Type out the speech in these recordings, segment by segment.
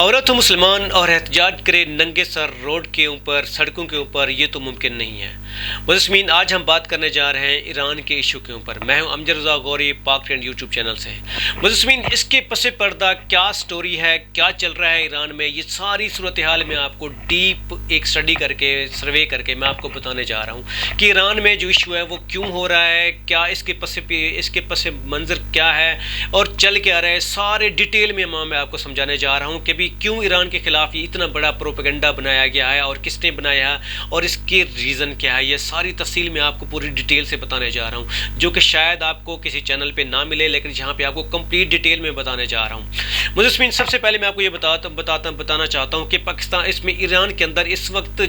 عورت ہو مسلمان اور احتجاج کرے ننگے سر روڈ کے اوپر سڑکوں کے اوپر، یہ تو ممکن نہیں ہے۔ مجسمین، آج ہم بات کرنے جا رہے ہیں ایران کے ایشو کے اوپر۔ میں ہوں امجد رضا غوری، پاک ٹرینڈ یوٹیوب چینل سے۔ مجسمین، اس کے پس پردہ کیا سٹوری ہے، کیا چل رہا ہے ایران میں، یہ ساری صورتحال میں آپ کو ڈیپ ایک سٹڈی کر کے سروے کر کے میں آپ کو بتانے جا رہا ہوں کہ ایران میں جو ایشو ہے وہ کیوں ہو رہا ہے، کیا اس کے پس منظر کیا ہے اور چل کے آ رہا ہے، سارے ڈیٹیل میں میں آپ کو سمجھانے جا رہا ہوں کہ بھی کیوں ایران کے خلاف یہ اتنا بڑا پروپیگنڈا بنایا گیا ہے اور کس نے بنایا ہے اور اس کے ریزن کیا ہے۔ یہ ساری تفصیل میں آپ کو پوری ڈیٹیل سے بتانے جا رہا ہوں، جو کہ شاید آپ کو کسی چینل پہ نہ ملے، لیکن جہاں پہ آپ کو کمپلیٹ ڈیٹیل میں بتانے جا رہا ہوں۔ مجسمین، سب سے پہلے میں آپ کو یہ بتانا چاہتا ہوں کہ پاکستان اس میں ایران کے اندر اس وقت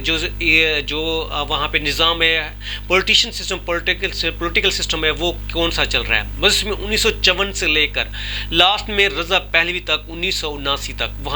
جو وہاں پہ نظام ہے، پولیٹیکل سسٹم ہے، وہ کون سا چل رہا ہے۔ مجسمین، 1954 سے لے کر لاسٹ میں رضا پہلوی تک 1979 تک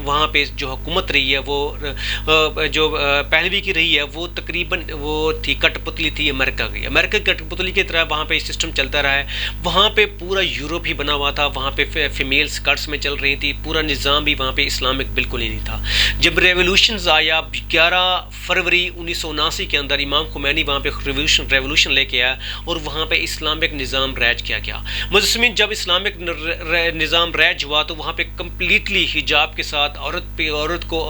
وہاں پہ جو حکومت رہی ہے، وہ جو پہلوی کی رہی ہے، وہ تقریباً وہ تھی کٹ پتلی تھی امریکہ کی کٹ پتلی کی طرح وہاں پہ سسٹم چلتا رہا ہے۔ وہاں پہ پورا یورپ ہی بنا ہوا تھا، وہاں پہ فیمیل سکرٹس میں چل رہی تھی، پورا نظام بھی وہاں پہ اسلامک بالکل ہی نہیں تھا۔ جب ریولوشنز آیا 11 فروری 1979 کے اندر، امام خمینی وہاں پہ ریولوشن لے کے آیا اور وہاں پہ اسلامک نظام رائج کیا گیا۔ مجسمین، جب اسلامک نظام رائج ہوا تو وہاں پہ کمپلیٹلی حجاب کے ساتھ عورت کو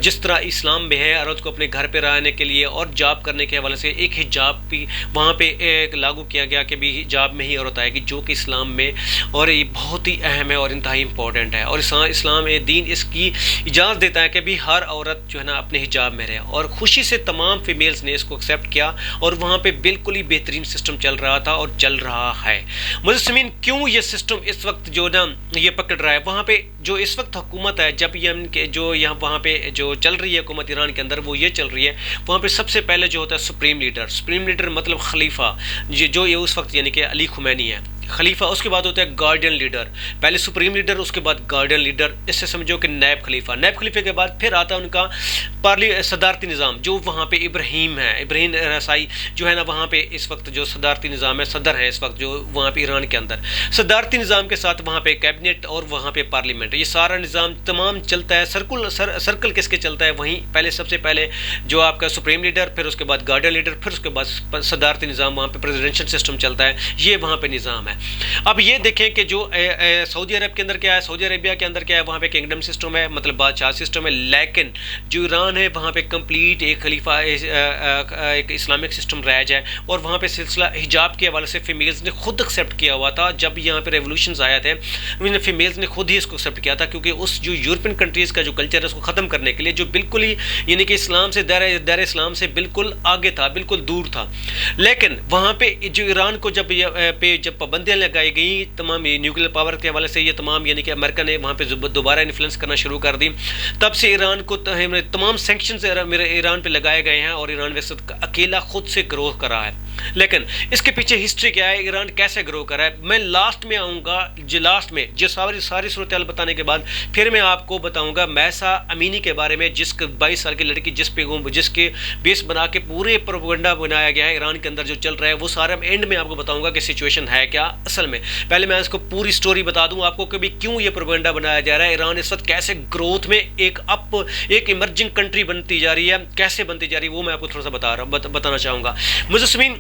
جس طرح اسلام میں ہے، عورت کو اپنے گھر پہ رہنے کے لیے اور جاب کرنے کے حوالے سے ایک حجاب بھی وہاں پہ ایک لاگو کیا گیا کہ بھی حجاب میں ہی عورت آئے گی، جو کہ اسلام میں اور یہ بہت ہی اہم ہے اور انتہائی امپورٹنٹ ہے۔ اور اسلام دین اس کی اجازت دیتا ہے کہ بھی ہر عورت جو ہے نا اپنے حجاب میں رہے، اور خوشی سے تمام فیمیلز نے اس کو ایکسیپٹ کیا اور وہاں پہ بالکل ہی بہترین سسٹم چل رہا تھا اور چل رہا ہے۔ مجسمین، کیوں یہ سسٹم اس وقت جو نا یہ پکڑ رہا ہے؟ وہاں پہ جو اس وقت حکومت ہے، جب یہ وہاں پہ جو چل رہی ہے حکومت ایران کے اندر، وہ یہ چل رہی ہے، وہاں پہ سب سے پہلے جو ہوتا ہے سپریم لیڈر مطلب خلیفہ، جو یہ اس وقت یعنی کہ علی خمینی ہے خلیفہ۔ اس کے بعد ہوتا ہے گارڈین لیڈر، پہلے سپریم لیڈر، اس کے بعد گارڈین لیڈر، اس سے سمجھو کہ نائب خلیفہ کے بعد پھر آتا ہے ان کا صدارتی نظام، جو وہاں پہ ابراہیم رسائی جو ہے نا وہاں پہ اس وقت جو صدارتی نظام ہے، صدر ہے اس وقت جو وہاں پہ ایران کے اندر۔ صدارتی نظام کے ساتھ وہاں پہ کیبنٹ اور وہاں پہ پارلیمنٹ، یہ سارا نظام تمام چلتا ہے، سرکل کس کے چلتا ہے؟ وہیں پہلے سب سے پہلے جو آپ کا سپریم لیڈر، پھر اس کے بعد گارڈین لیڈر، پھر اس کے بعد صدارتی نظام، وہاں پہ پریزیڈنشل سسٹم چلتا ہے، یہ وہاں پہ نظام ہے۔ اب یہ دیکھیں کہ جو سعودی عرب کے اندر کیا ہے، سعودی عربیہ کے اندر کیا ہے، وہاں پہ کنگڈم سسٹم ہے، مطلب بادشاہ سسٹم ہے، لیکن جو ایران ہے وہاں پہ کمپلیٹ ایک خلیفہ ایک اسلامک سسٹم رائج ہے، اور وہاں پہ سلسلہ حجاب کے حوالے سے فیمیلز نے خود ایکسیپٹ کیا ہوا تھا۔ جب یہاں پہ ریولوشنز آیا تھے، فیمیلز نے خود ہی اس کو ایکسیپٹ کیا تھا، کیونکہ اس جو یورپین کنٹریز کا جو کلچر ہے اس کو ختم کرنے کے لیے، جو بالکل ہی یعنی کہ اسلام سے دائرہ اسلام سے بالکل آگے تھا، بالکل دور تھا، لیکن وہاں پہ جو ایران کو جب پابندیاں لگائی گئی تمام نیوکلیر پاور کے حوالے سے، یہ تمام یعنی کہ امریکہ نے وہاں پہ دوبارہ انفلوئنس کرنا شروع کر دی، تب سے ایران کو تمام سینکشنز ایران پہ لگائے گئے ہیں، اور ایران ویسے اکیلا خود سے گرو کر رہا ہے۔ لیکن اس کے پیچھے ہسٹری کیا ہے، ایران کیسے گرو کر رہا ہے، میں لاسٹ میں آؤں گا، لاسٹ میں جو ساری صورتحال بتانے کے بعد پھر میں آپ کو بتاؤں گا مہسا امینی کے بارے میں، جس 22 سال کی لڑکی جس کے بیس بنا کے پورے پروپیگنڈا بنایا گیا ہے ایران کے اندر جو چل رہا ہے، وہ سارا اینڈ میں آپ کو بتاؤں گا کہ سچویشن ہے کیا اصل میں۔ پہلے میں اس کو پوری سٹوری بتا دوں آپ کو کہ بھی کیوں یہ پروپیگنڈا بنایا جا رہا ہے، ایران اس وقت کیسے گروتھ میں ایک ایمرجنگ کنٹری بنتی جا رہی ہے، کیسے بنتی جا رہی ہے، وہ میں آپ کو تھوڑا سا بتانا چاہوں گا۔ مجسمین،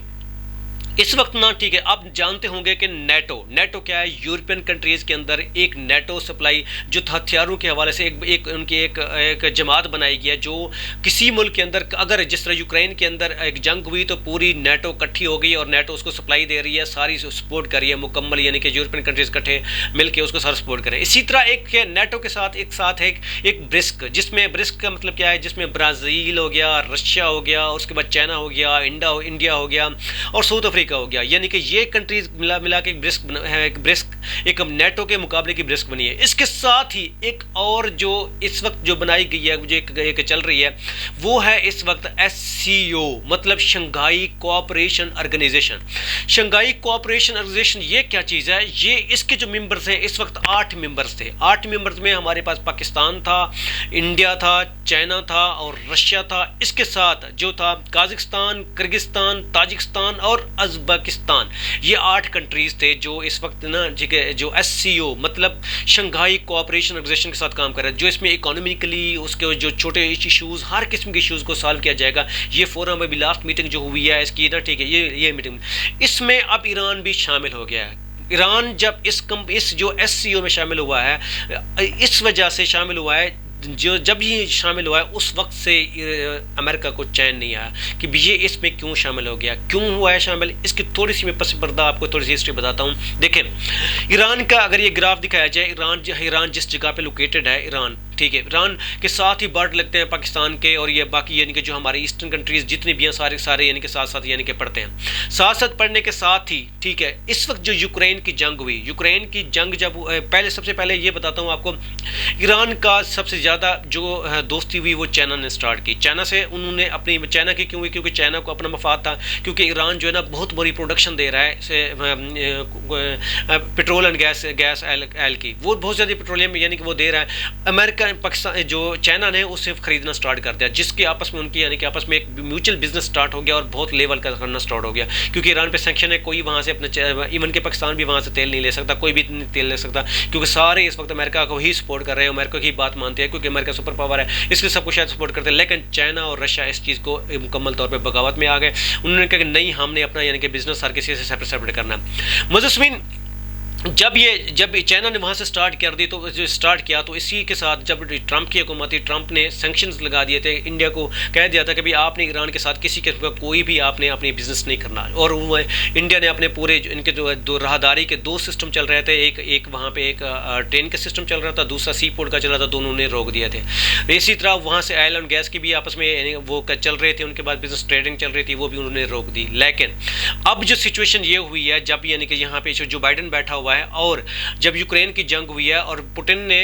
اس وقت نا ٹھیک ہے، آپ جانتے ہوں گے کہ نیٹو کیا ہے، یورپین کنٹریز کے اندر ایک نیٹو سپلائی جو ہتھیاروں کے حوالے سے ان کی ایک جماعت بنائی گئی ہے، جو کسی ملک کے اندر اگر جس طرح یوکرین کے اندر ایک جنگ ہوئی تو پوری نیٹو اکٹھی ہو گئی اور نیٹو اس کو سپلائی دے رہی ہے، ساری سپورٹ کر رہی ہے مکمل، یعنی کہ یورپین کنٹریز اکٹھے مل کے اس کو سارا سپورٹ کریں۔ اسی طرح ایک نیٹو کے ساتھ ایک برسک، جس میں برسک کا مطلب کیا ہے، جس میں برازیل ہو گیا، رشیا ہو گیا، اور اس کے بعد چائنا ہو گیا، انڈیا ہو گیا اور ساؤتھ افریقہ ہو گیا، یعنی کہ یہ کنٹریز ملا کے ایک نیٹو کے مقابلے کی برسک بنی ہے۔ اس کے ساتھ ہی ایک اور جو اس وقت جو بنائی گئی ہے، جو ایک چل رہی ہے، وہ ہے اس وقت SCO، مطلب Shanghai Cooperation Organisation. Shanghai Cooperation Organisation یہ کیا چیز ہے؟ یہ اس کے جو ممبرز ہیں اس وقت 8 ممبرز تھے۔ 8 ممبرز میں ہمارے پاس پاکستان تھا، انڈیا تھا، چائنا تھا اور رشیا تھا۔ اس کے ساتھ جو تھا قازقستان، کرغزستان، تاجکستان اور ازبکستان، یہ 8 کنٹریز تھے جو اس وقت نا جو SCO مطلب شنگھائی کوآپریشن آرگنائزیشن کے ساتھ کام کر رہے ہیں، جو اس میں اکانومیکلی اس کے جو چھوٹے ایشوز، ہر قسم کے ایشوز کو سالو کیا جائے گا. یہ فورم ابھی لاسٹ میٹنگ جو ہوئی ہے اس کی نا، ٹھیک ہے، یہ میٹنگ، اس میں اب ایران بھی شامل ہو گیا ہے. ایران جب اس جو SCO میں شامل ہوا ہے، اس وجہ سے شامل ہوا ہے، جب یہ شامل ہوا ہے اس وقت سے امریکہ کو چین نہیں آیا کہ یہ اس میں کیوں شامل ہو گیا، کیوں ہوا ہے شامل. اس کی تھوڑی سی میں پس پردہ آپ کو تھوڑی سی ہسٹری بتاتا ہوں. دیکھیں ایران کا اگر یہ گراف دکھایا جائے، ایران جس جگہ پہ لوکیٹڈ ہے، ایران، ٹھیک ہے، ایران کے ساتھ ہی بارڈر لگتے ہیں پاکستان کے، اور یہ باقی یعنی کہ جو ہمارے ایسٹرن کنٹریز جتنی بھی ہیں سارے یعنی کہ ساتھ یعنی کہ پڑھتے ہیں. ساتھ پڑھنے کے ساتھ ہی، ٹھیک ہے، اس وقت جو یوکرین کی جنگ ہوئی، یوکرین کی جنگ جب سب سے پہلے یہ بتاتا ہوں آپ کو، ایران کا سب سے زیادہ جو دوستی ہوئی وہ چائنا نے سٹارٹ کی. چائنا سے انہوں نے اپنی، چائنا کی کیوں ہوئی؟ کیونکہ چائنا کو اپنا مفاد تھا، کیونکہ ایران جو ہے نا بہت بڑی پروڈکشن دے رہا ہے پیٹرول اینڈ گیس ایل کی، وہ بہت زیادہ پیٹرولیم یعنی کہ وہ دے رہا ہے. امریکہ پاکستان جو چائنا نے اس سے خریدنا سٹارٹ کر دیا، جس کے آپس میں ان کی یعنی کہ آپس میں ایک میوچل بزنس سٹارٹ ہو گیا اور بہت لیول کا کرنا سٹارٹ ہو گیا. کیونکہ ایران پہ سینکشن ہے، کوئی وہاں سے اپنا، ایون کہ پاکستان بھی وہاں سے تیل نہیں لے سکتا، کوئی بھی تیل لے سکتا، کیونکہ سارے اس وقت امریکہ کو ہی سپورٹ کر رہے ہیں، امریکہ کی بات مانتے ہیں، کیونکہ امریکہ سپر پاور ہے، اس لیے سب کو شاید سپورٹ کرتے ہیں. لیکن چائنا اور رشیا اس چیز کو مکمل طور پہ بغاوت میں آ گئے. انہوں نے کہا کہ نہیں، ہم نے اپنا یعنی کہ بزنس ہر کسی سے سیپریٹ کرنا ہے. مجسمین جب چائنا نے وہاں سے سٹارٹ کیا تو اسی کے ساتھ جب ٹرمپ کی حکومت تھی، ٹرمپ نے سینکشنز لگا دیے تھے، انڈیا کو کہہ دیا تھا کہ آپ نے ایران کے ساتھ کسی قسم کا کوئی بھی آپ نے اپنی بزنس نہیں کرنا. اور وہ انڈیا نے اپنے پورے ان کے جو دو راہداری کے 2 سسٹم چل رہے تھے، ایک وہاں پہ ایک ٹرین کا سسٹم چل رہا تھا، دوسرا سی پورٹ کا چل رہا تھا، دونوں نے روک دیے تھے. اسی طرح وہاں سے آئل اینڈ گیس کی بھی آپس میں وہ چل رہے تھے، ان کے بعد بزنس ٹریڈنگ چل رہی تھی، وہ بھی انہوں نے روک دی. لیکن اب جو سچویشن یہ ہوئی ہے، جب یعنی کہ یہاں پہ جو بائیڈن بیٹھا ہوا ہے، اور جب یوکرین کی جنگ ہوئی ہے اور پوٹن نے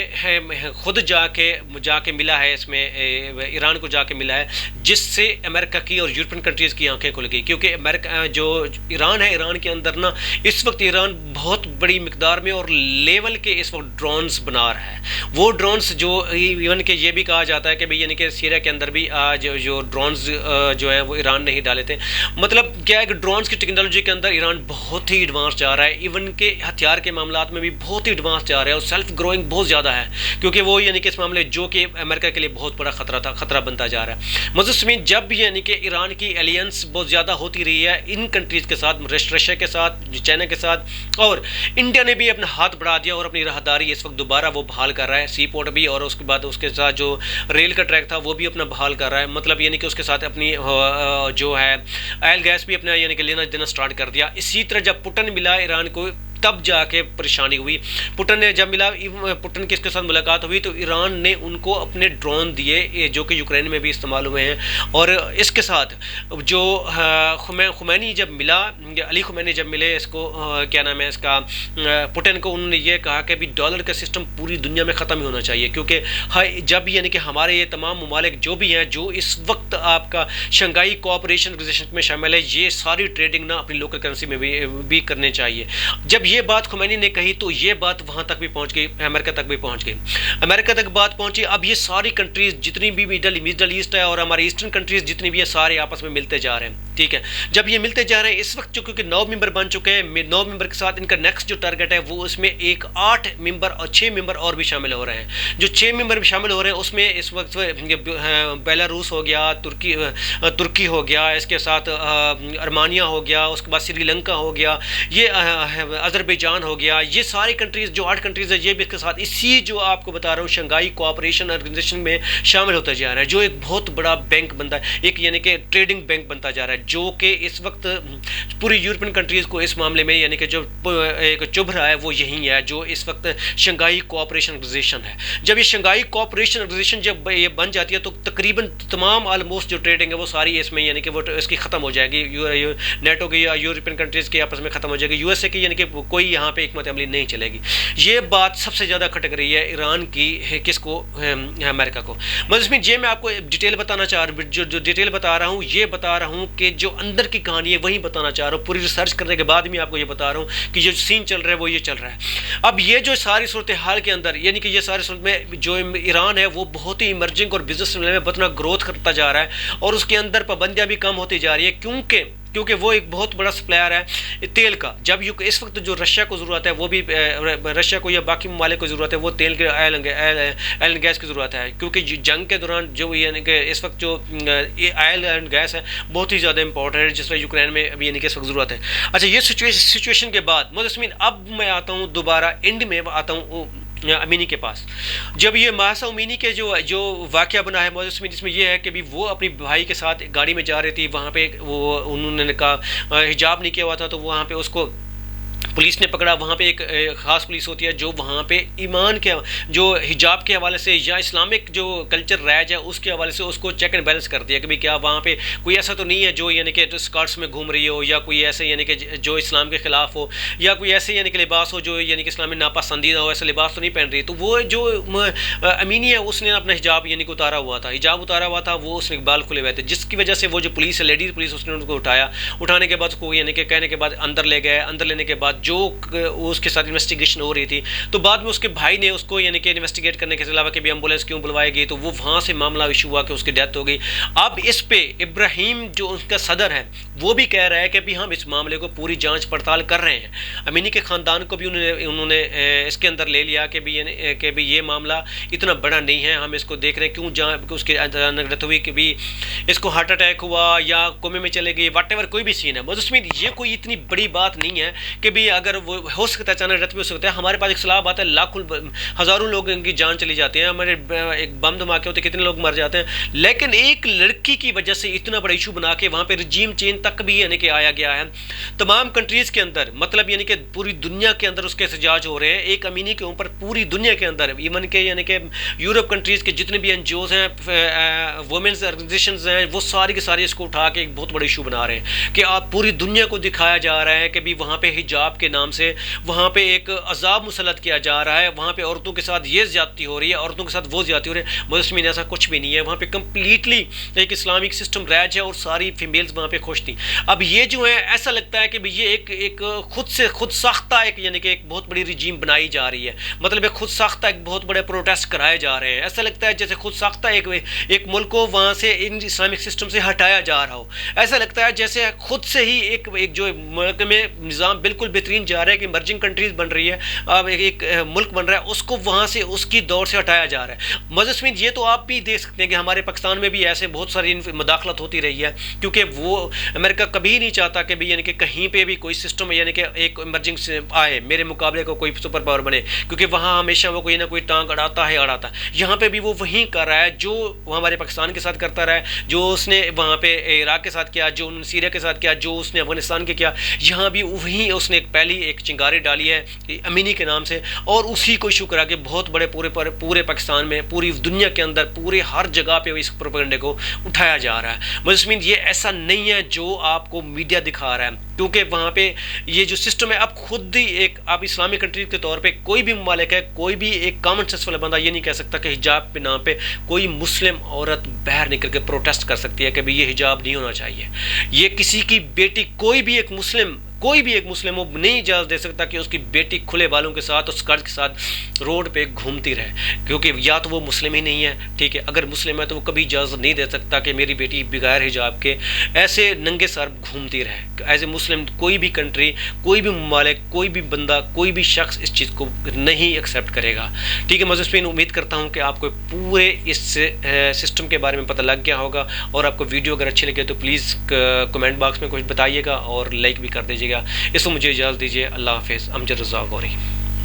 خود جا کے ملا ہے، اس میں ایران کو جا کے ملا ہے، جس سے امریکہ کی اور یورپین کنٹریز کی آنکھیں کھل گئی. کیونکہ امریکہ جو ایران ہے، ایران کے اندر نا اس وقت ایران بہت بڑی مقدار میں اور لیول کے اس وقت ڈرونز بنا رہا ہے. وہ ڈرونز جو ایون کہ یہ بھی کہا جاتا ہے کہ بھئی یعنی کہ سیریا کے اندر بھی جو ڈرونز جو ہیں وہ ایران نے ہی ڈالے تھے. مطلب کیا ہے کہ ڈرونز کی ٹیکنالوجی کے اندر ایران بہت ہی ایڈوانس جا رہا ہے، ایون کہ ہتھیار کے معاملات میں بھی بہت ہی ایڈوانس جا رہا ہے، اور سیلف گروئنگ بہت زیادہ ہے، کیونکہ وہ یعنی کہ اس معاملے جو کہ امریکہ کے لیے بہت بڑا خطرہ بنتا جا رہا ہے. مجسمین جب یعنی کہ ایران کی الینس بہت زیادہ ہوتی رہی ہے ان کنٹریز کے ساتھ، رشیا کے ساتھ، چائنا کے ساتھ، اور انڈیا نے بھی اپنا ہاتھ بڑھا دیا اور اپنی راہداری اس وقت دوبارہ وہ بحال کر رہا ہے، سی پورٹ بھی، اور اس کے بعد اس کے ساتھ جو ریل کا ٹریک تھا وہ بھی اپنا بحال کر رہا ہے. مطلب یعنی کہ اس کے ساتھ اپنی جو ہے آئل گیس بھی اپنا یعنی کہ لینا دینا سٹارٹ کر دیا. اسی طرح جب پوٹن ملا ایران کو، تب جا کے پریشانی ہوئی. پوٹن نے جب ملا، پوٹن کی اس کے ساتھ ملاقات ہوئی تو ایران نے ان کو اپنے ڈرون دیے جو کہ یوکرین میں بھی استعمال ہوئے ہیں. اور اس کے ساتھ جو خمینی جب ملا، علی خمینی جب ملے اس کو کیا نام ہے اس کا پوٹن کو، انہوں نے یہ کہا کہ ابھی ڈالر کا سسٹم پوری دنیا میں ختم ہی ہونا چاہیے، کیونکہ جب یعنی کہ ہمارے یہ تمام ممالک جو بھی ہیں جو اس وقت آپ کا شنگھائی کوآپریشن آرگنائزیشن میں شامل ہے، یہ ساری ٹریڈنگ نہ اپنی لوکل کرنسی میں بھی کرنے چاہیے. جب یہ بات خمینی نے کہی تو یہ بات وہاں تک بھی پہنچ گئی، امریکہ تک بھی پہنچ گئی، امریکہ تک بات پہنچی. اب یہ ساری کنٹریز جتنی بھی مڈل ایسٹ ہے اور ہماری ایسٹرن کنٹریز جتنی بھی ہیں، سارے آپس میں ملتے جا رہے ہیں. ٹھیک ہے، جب یہ ملتے جا رہے ہیں اس وقت کیونکہ 9 ممبر بن چکے ہیں، 9 ممبر کے ساتھ ان کا نیکسٹ جو ٹارگٹ ہے وہ اس میں 8 ممبر اور 6 ممبر اور بھی شامل ہو رہے ہیں. جو 6 ممبر بھی شامل ہو رہے ہیں اس میں اس وقت بیلاروس ہو گیا، ترکی ہو گیا، اس کے ساتھ ارمانیہ ہو گیا، اس کے بعد سری لنکا ہو گیا، یہ آذربائیجان ہو گیا. یہ ساری کنٹریز جو 8 کنٹریز ہیں یہ بھی اس کے ساتھ اسی جو آپ کو بتا رہا ہوں شنگھائی کوآپریشن آرگنائزیشن میں شامل ہوتا جا رہا ہے، جو ایک بہت بڑا بینک بنتا ہے، ایک یعنی کہ ٹریڈنگ بینک بنتا جا رہا ہے، جو کہ اس وقت پوری یورپین کنٹریز کو اس معاملے میں یعنی کہ جو ایک چبھ رہا ہے وہ یہی ہے، جو اس وقت شنگھائی کوآپریشن آرگنائزیشن ہے. جب یہ شنگھائی کوآپریشن آرگنائزیشن جب یہ بن جاتی ہے تو تقریباً تمام آلموسٹ جو ٹریڈنگ ہے وہ ساری اس میں یعنی کہ وہ اس کی ختم ہو جائے گی، نیٹو کی یا یورپین کنٹریز کی آپس میں ختم ہو جائے گی، USA کی یعنی کہ کوئی یہاں پہ حکمت عملی نہیں چلے گی. یہ بات سب سے زیادہ کھٹک رہی ہے ایران کی، کس کو؟ امریکہ کو. یہ میں آپ کو ڈیٹیل بتانا چاہ رہا ہوں، جو ڈیٹیل بتا رہا ہوں یہ بتا رہا ہوں کہ جو اندر کی کہانی ہے وہی بتانا چاہ رہا ہوں، پوری ریسرچ کرنے کے بعد بھی آپ کو یہ بتا رہا ہوں کہ جو سین چل رہا ہے وہ یہ چل رہا ہے. اب یہ جو ساری صورتحال کے اندر یعنی کہ یہ ساری صورت میں جو ایران ہے وہ بہت ہی ایمرجنگ اور بزنس میں بتنا گروتھ کرتا جا رہا ہے، اور اس کے اندر پابندیاں بھی کم ہوتی جا رہی ہے، کیونکہ کیونکہ وہ ایک بہت بڑا سپلائر ہے تیل کا. جب اس وقت جو رشیا کو ضرورت ہے وہ بھی رشیا کو یا باقی ممالک کو ضرورت ہے وہ تیل کے آئل اینڈ گیس کی ضرورت ہے, کیونکہ جنگ کے دوران جو یعنی کہ اس وقت جو آئل اینڈ گیس ہے بہت ہی زیادہ امپورٹنٹ ہے, جس طرح یوکرین میں ابھی یعنی کہ اس وقت ضرورت ہے. اچھا, یہ سچویشن کے بعد مجسمین اب میں آتا ہوں دوبارہ اینڈ میں آتا ہوں امینی کے پاس. جب یہ ماسا امینی کے جو واقعہ بنا ہے مجسمین, جس میں یہ ہے کہ بھی وہ اپنی بھائی کے ساتھ گاڑی میں جا رہی تھی, وہاں پہ وہ انہوں نے کہا حجاب نہیں کیا ہوا تھا, تو وہاں پہ اس کو پولیس نے پکڑا. وہاں پہ ایک خاص پولیس ہوتی ہے جو وہاں پہ ایمان کے جو حجاب کے حوالے سے یا اسلامک جو کلچر رائج ہے اس کے حوالے سے اس کو چیک اینڈ بیلنس کرتی ہے کہ کیا وہاں پہ کوئی ایسا تو نہیں ہے جو یعنی کہ اسکارٹس میں گھوم رہی ہو, یا کوئی ایسے یعنی کہ جو اسلام کے خلاف ہو, یا کوئی ایسے یعنی کہ لباس ہو جو یعنی کہ اسلام میں ناپسندیدہ ہو, ایسا لباس تو نہیں پہن رہی. تو وہ جو امینی ہے اس نے اپنا حجاب یعنی کہ اتارا ہوا تھا, وہ اس نے بال کھلے ہوئے تھے, جس کی وجہ سے وہ جو پولیس ہے لیڈیز پولیس اس نے ان کو اٹھانے کے بعد اس کو یعنی کہ کہنے کے بعد اندر لے گئے. اندر لینے کے بعد جو اس کے ساتھ انویسٹیگیشن ہو رہی تھی, تو بعد میں اس کے بھائی نے اس کو یعنی کہ انویسٹیگیٹ کرنے کے علاوہ کہ بھی ایمبولینس کیوں بلوائی گئی, تو وہ وہاں سے معاملہ ایشو ہوا کہ اس کی ڈیتھ ہو گئی. اب اس پہ ابراہیم جو ان کا صدر ہے وہ بھی کہہ رہا ہے کہ بھی ہم اس معاملے کو پوری جانچ پڑتال کر رہے ہیں. امینی کے خاندان کو بھی انہوں نے اس کے اندر لے لیا کہ بھی یہ معاملہ اتنا بڑا نہیں ہے, ہم اس کو دیکھ رہے ہیں کیوں اس کی ڈیتھ ہوئی, کہ بھی اس کو ہارٹ اٹیک ہوا یا کومے میں چلے گئی, واٹ ایور کوئی بھی سین ہے. مجسمین یہ کوئی اتنی بڑی بات نہیں ہے کہ بھی اگر وہ ہو سکتا ہے اچانک ڈیتھ بھی ہو سکتا ہے. ہمارے پاس ایک سلاب آتا ہے لاکھوں ہزاروں لوگ ان کی جان چلی جاتی ہیں, ہمارے ایک بم دھماکے ہوتے ہیں کتنے لوگ مر جاتے ہیں, لیکن ایک لڑکی کی وجہ سے اتنا بڑا ایشو بنا کے وہاں پہ رجیم چینج تک بھی یعنی کہ آیا گیا ہے. تمام کنٹریز کے اندر مطلب یعنی کہ پوری دنیا کے اندر اس کے احتجاج ہو رہے ہیں ایک امینی کے اوپر, پوری دنیا کے اندر, ایون کہ یعنی کہ یورپ کنٹریز کے جتنے بھی این جی اوز ہیں, وومنز آرگنائزیشنز ہیں, وہ ساری کے ساری اس کو اٹھا کے ایک بہت بڑا ایشو بنا رہے ہیں کہ آپ پوری دنیا کو دکھایا جا رہا ہے کہ بھی وہاں پہ حجاب کے نام سے وہاں پہ ایک عذاب مسلط کیا جا رہا ہے, وہاں پہ عورتوں کے ساتھ یہ زیادتی ہو رہی ہے, عورتوں کے ساتھ وہ زیادتی ہو رہی ہے. مجسمین ایسا کچھ بھی نہیں ہے, وہاں پہ کمپلیٹلی ایک اسلامک سسٹم رائج ہے اور ساری فیمیلز وہاں پہ خوش تھیں. اب یہ جو ہے ایسا لگتا ہے کہ یہ ایک خود ساختہ ایک یعنی کہ ایک بہت بڑی رجیم بنائی جا رہی ہے, مطلب ایک خود ساختہ ایک بہت بڑے پروٹیسٹ کرائے جا رہے ہیں. ایسا لگتا ہے جیسے خود ساختہ ایک ملک کو وہاں سے ان اسلامک سسٹم سے ہٹایا جا رہا ہو. ایسا لگتا ہے جیسے خود سے ہی ایک جو ملک میں نظام بالکل بہترین جا رہا ہے کہ ایمرجنگ کنٹریز بن رہی ہے, اب ایک ملک بن رہا ہے, اس کو وہاں سے اس کی دور سے ہٹایا جا رہا ہے. مجسمین یہ تو آپ بھی دیکھ سکتے ہیں کہ ہمارے پاکستان میں بھی ایسے بہت ساری مداخلت ہوتی رہی ہے, کیونکہ وہ امریکہ کبھی نہیں چاہتا کہ بھی یعنی کہ کہیں پہ بھی کوئی سسٹم یعنی کہ ایک ایمرجنگ آئے, میرے مقابلے کو کوئی سپر پاور بنے, کیونکہ وہاں ہمیشہ وہ کوئی نہ کوئی ٹانگ اڑاتا ہے. یہاں پہ بھی وہ وہیں کر رہا ہے جو وہ ہمارے پاکستان کے ساتھ کرتا رہا ہے, جو اس نے وہاں پہ عراق کے ساتھ کیا, جو انہوں نے سیریا کے ساتھ کیا, جو اس نے افغانستان کے کیا, یہاں بھی وہیں اس نے پہلی ایک چنگاری ڈالی ہے امینی کے نام سے, اور اسی کو ایشو کرا کہ بہت بڑے پورے پاکستان میں, پوری دنیا کے اندر, پورے ہر جگہ پہ اس پروپیگنڈے کو اٹھایا جا رہا ہے. مجسمین یہ ایسا نہیں ہے جو آپ کو میڈیا دکھا رہا ہے, کیونکہ وہاں پہ یہ جو سسٹم ہے اب خود ہی ایک آپ اسلامی کنٹری کے طور پہ کوئی بھی ممالک ہے, کوئی بھی ایک کامن سینس والا بندہ یہ نہیں کہہ سکتا کہ حجاب کے نام پہ کوئی مسلم عورت باہر نکل کے پروٹیسٹ کر سکتی ہے کہ یہ حجاب نہیں ہونا چاہیے. یہ کسی کی بیٹی کوئی بھی ایک مسلم وہ نہیں اجازت دے سکتا کہ اس کی بیٹی کھلے بالوں کے ساتھ اور اسکرٹ کے ساتھ روڈ پہ گھومتی رہے, کیونکہ یا تو وہ مسلم ہی نہیں ہے, ٹھیک ہے, اگر مسلم ہے تو وہ کبھی اجازت نہیں دے سکتا کہ میری بیٹی بغیر حجاب کے ایسے ننگے سر گھومتی رہے. ایز اے مسلم کوئی بھی کنٹری, کوئی بھی ممالک, کوئی بھی بندہ, کوئی بھی شخص اس چیز کو نہیں ایکسیپٹ کرے گا. ٹھیک ہے مجسمین, امید کرتا ہوں کہ آپ کو پورے اس سسٹم کے بارے میں پتہ لگ گیا ہوگا, اور آپ کو ویڈیو اگر اچھی لگے تو پلیز کمنٹ باکس میں کچھ بتائیے گا اور لائک بھی کر دیجیے گا. اس کو مجھے اجازت دیجیے. اللہ حافظ. امجد رضا غوری.